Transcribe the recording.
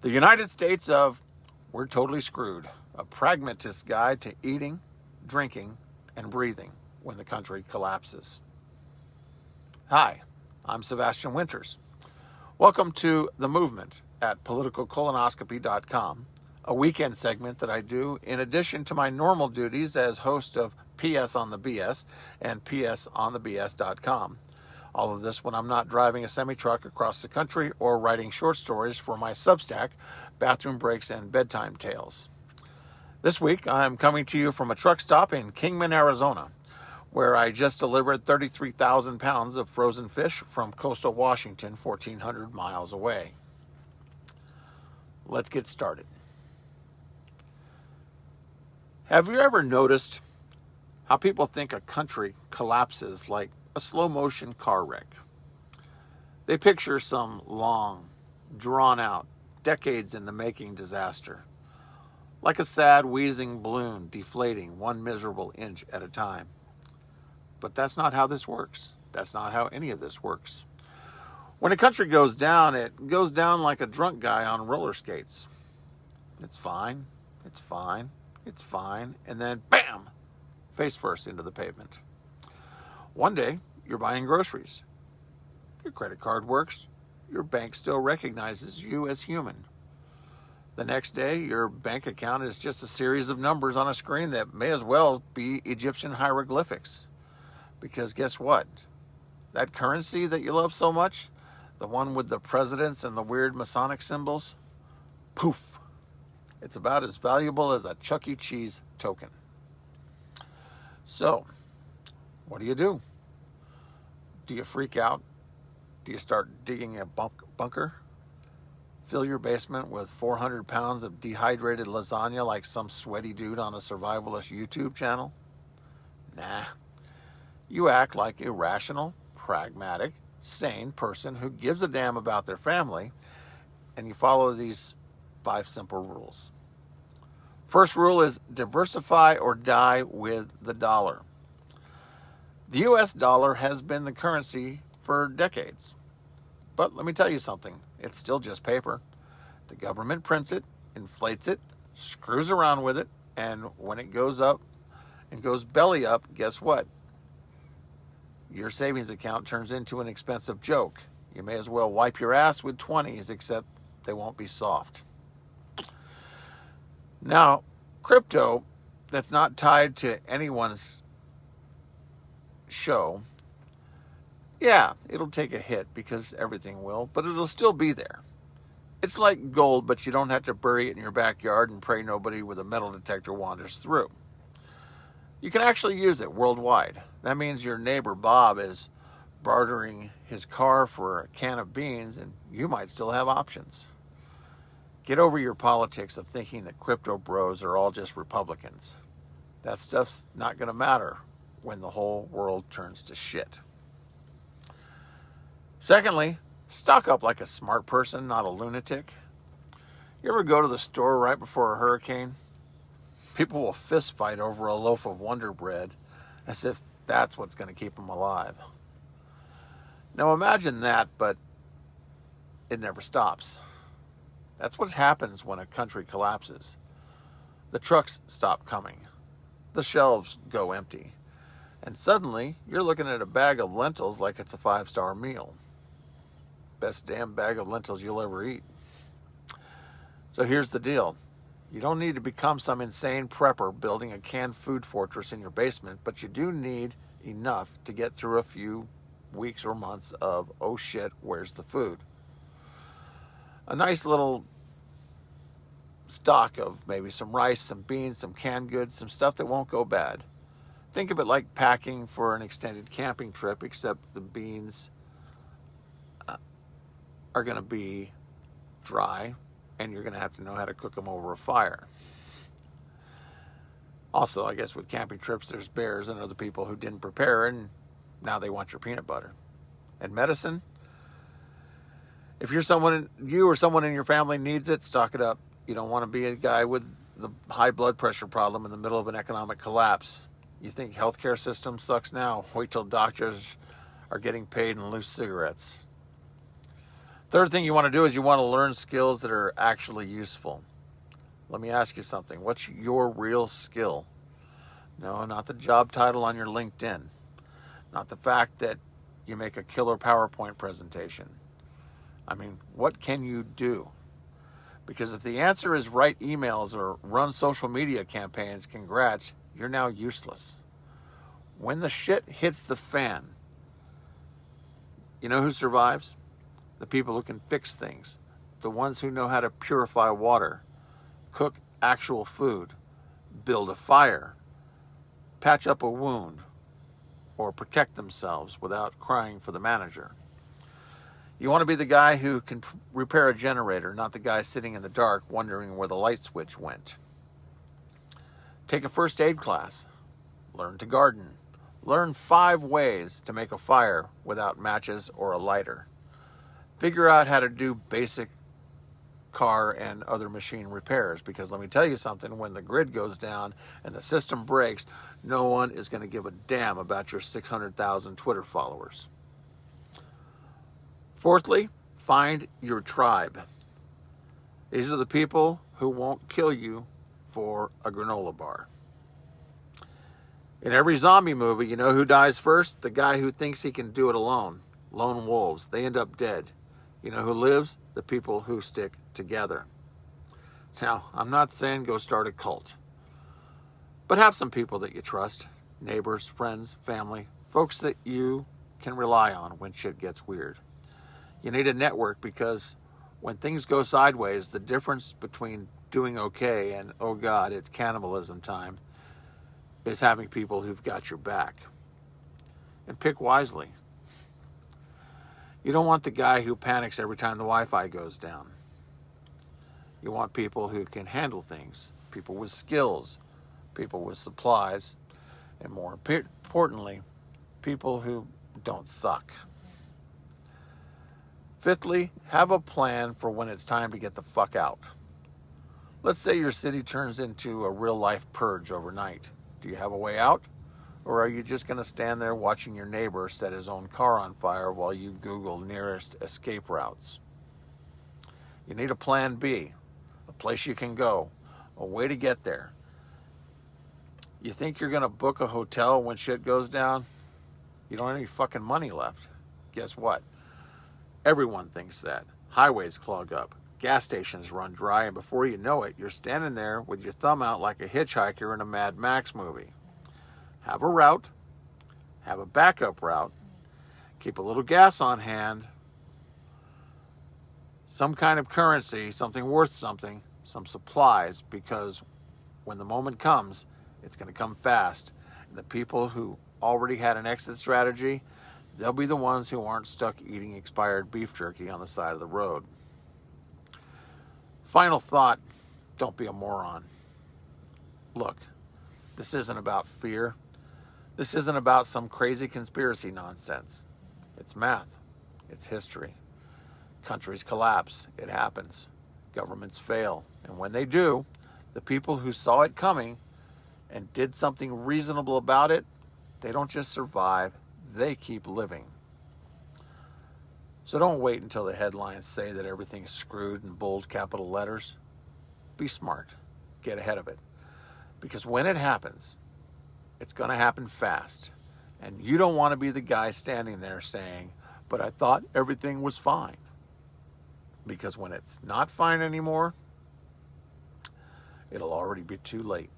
The United States of We're Totally Screwed, a pragmatist guide to eating, drinking, and breathing when the country collapses. Hi, I'm Sebastian Winters. Welcome to The Movement at politicalcolonoscopy.com, a weekend segment that I do in addition to my normal duties as host of PS on the BS and psonthebs.com. All of this when I'm not driving a semi-truck across the country or writing short stories for my Substack, Bathroom Breaks and Bedtime Tales. This week, I'm coming to you from a truck stop in Kingman, Arizona, where I just delivered 33,000 pounds of frozen fish from coastal Washington, 1,400 miles away. Let's get started. Have you ever noticed how people think a country collapses like a slow-motion car wreck? They picture some long, drawn-out, decades-in-the-making disaster, like a sad, wheezing balloon deflating one miserable inch at a time. But that's not how this works. That's not how any of this works. When a country goes down, it goes down like a drunk guy on roller skates. It's fine, it's fine, it's fine, and then bam! Face first into the pavement. One day, you're buying groceries. Your credit card works. Your bank still recognizes you as human. The next day, your bank account is just a series of numbers on a screen that may as well be Egyptian hieroglyphics. Because guess what? That currency that you love so much, the one with the presidents and the weird Masonic symbols, poof. It's about as valuable as a Chuck E. Cheese token. So, what do? Do you freak out? Do you start digging a bunker? Fill your basement with 400 pounds of dehydrated lasagna like some sweaty dude on a survivalist YouTube channel? Nah. You act like a rational, pragmatic, sane person who gives a damn about their family, and you follow these 5 simple rules. First rule is diversify or die with the dollar. The U.S. dollar has been the currency for decades. But let me tell you something, it's still just paper. The government prints it, inflates it, screws around with it, and when it goes up and goes belly up, guess what? Your savings account turns into an expensive joke. You may as well wipe your ass with 20s, except they won't be soft. Now, crypto that's not tied to anyone's show, yeah, it'll take a hit because everything will, but it'll still be there. It's like gold, but you don't have to bury it in your backyard and pray nobody with a metal detector wanders through. You can actually use it worldwide. That means your neighbor Bob is bartering his car for a can of beans, and you might still have options. Get over your politics of thinking that crypto bros are all just Republicans. That stuff's not going to matter when the whole world turns to shit. Secondly, stock up like a smart person, not a lunatic. You ever go to the store right before a hurricane? People will fist fight over a loaf of Wonder Bread as if that's what's going to keep them alive. Now imagine that, but it never stops. That's what happens when a country collapses. The trucks stop coming. The shelves go empty. And suddenly, you're looking at a bag of lentils like it's a 5-star meal. Best damn bag of lentils you'll ever eat. So here's the deal. You don't need to become some insane prepper building a canned food fortress in your basement, but you do need enough to get through a few weeks or months of, oh shit, where's the food? A nice little stock of maybe some rice, some beans, some canned goods, some stuff that won't go bad. Think of it like packing for an extended camping trip, except the beans are going to be dry, and you're going to have to know how to cook them over a fire. Also, I guess with camping trips, there's bears and other people who didn't prepare, and now they want your peanut butter. And medicine? If you or someone in your family needs it, stock it up. You don't want to be a guy with the high blood pressure problem in the middle of an economic collapse. You think healthcare system sucks now? Wait till doctors are getting paid in loose cigarettes. Third thing you want to do is you want to learn skills that are actually useful. Let me ask you something. What's your real skill? No, not the job title on your LinkedIn. Not the fact that you make a killer PowerPoint presentation. I mean, what can you do? Because if the answer is write emails or run social media campaigns, congrats, you're now useless. When the shit hits the fan, you know who survives? The people who can fix things. The ones who know how to purify water, cook actual food, build a fire, patch up a wound, or protect themselves without crying for the manager. You want to be the guy who can repair a generator, not the guy sitting in the dark wondering where the light switch went. Take a first aid class. Learn to garden. Learn 5 ways to make a fire without matches or a lighter. Figure out how to do basic car and other machine repairs, because let me tell you something, when the grid goes down and the system breaks, no one is going to give a damn about your 600,000 Twitter followers. Fourthly, find your tribe. These are the people who won't kill you for a granola bar. In every zombie movie, you know who dies first? The guy who thinks he can do it alone. Lone wolves. They end up dead. You know who lives? The people who stick together. Now, I'm not saying go start a cult, but have some people that you trust. Neighbors, friends, family, folks that you can rely on when shit gets weird. You need a network, because when things go sideways, the difference between doing okay and, oh God, it's cannibalism time, is having people who've got your back. And pick wisely. You don't want the guy who panics every time the Wi-Fi goes down. You want people who can handle things, people with skills, people with supplies, and more importantly, people who don't suck. Fifthly, have a plan for when it's time to get the fuck out. Let's say your city turns into a real-life purge overnight. Do you have a way out? Or are you just going to stand there watching your neighbor set his own car on fire while you Google nearest escape routes? You need a plan B, a place you can go, a way to get there. You think you're going to book a hotel when shit goes down? You don't have any fucking money left. Guess what? Everyone thinks that. Highways clog up. Gas stations run dry, and before you know it, you're standing there with your thumb out like a hitchhiker in a Mad Max movie. Have a route. Have a backup route. Keep a little gas on hand. Some kind of currency, something worth something, some supplies, because when the moment comes, it's going to come fast. And the people who already had an exit strategy, they'll be the ones who aren't stuck eating expired beef jerky on the side of the road. Final thought, don't be a moron. Look, this isn't about fear. This isn't about some crazy conspiracy nonsense. It's math. It's history. Countries collapse. It happens. Governments fail. And when they do, the people who saw it coming and did something reasonable about it, they don't just survive, they keep living. So don't wait until the headlines say that everything's screwed in bold capital letters. Be smart. Get ahead of it. Because when it happens, it's going to happen fast. And you don't want to be the guy standing there saying, but I thought everything was fine. Because when it's not fine anymore, it'll already be too late.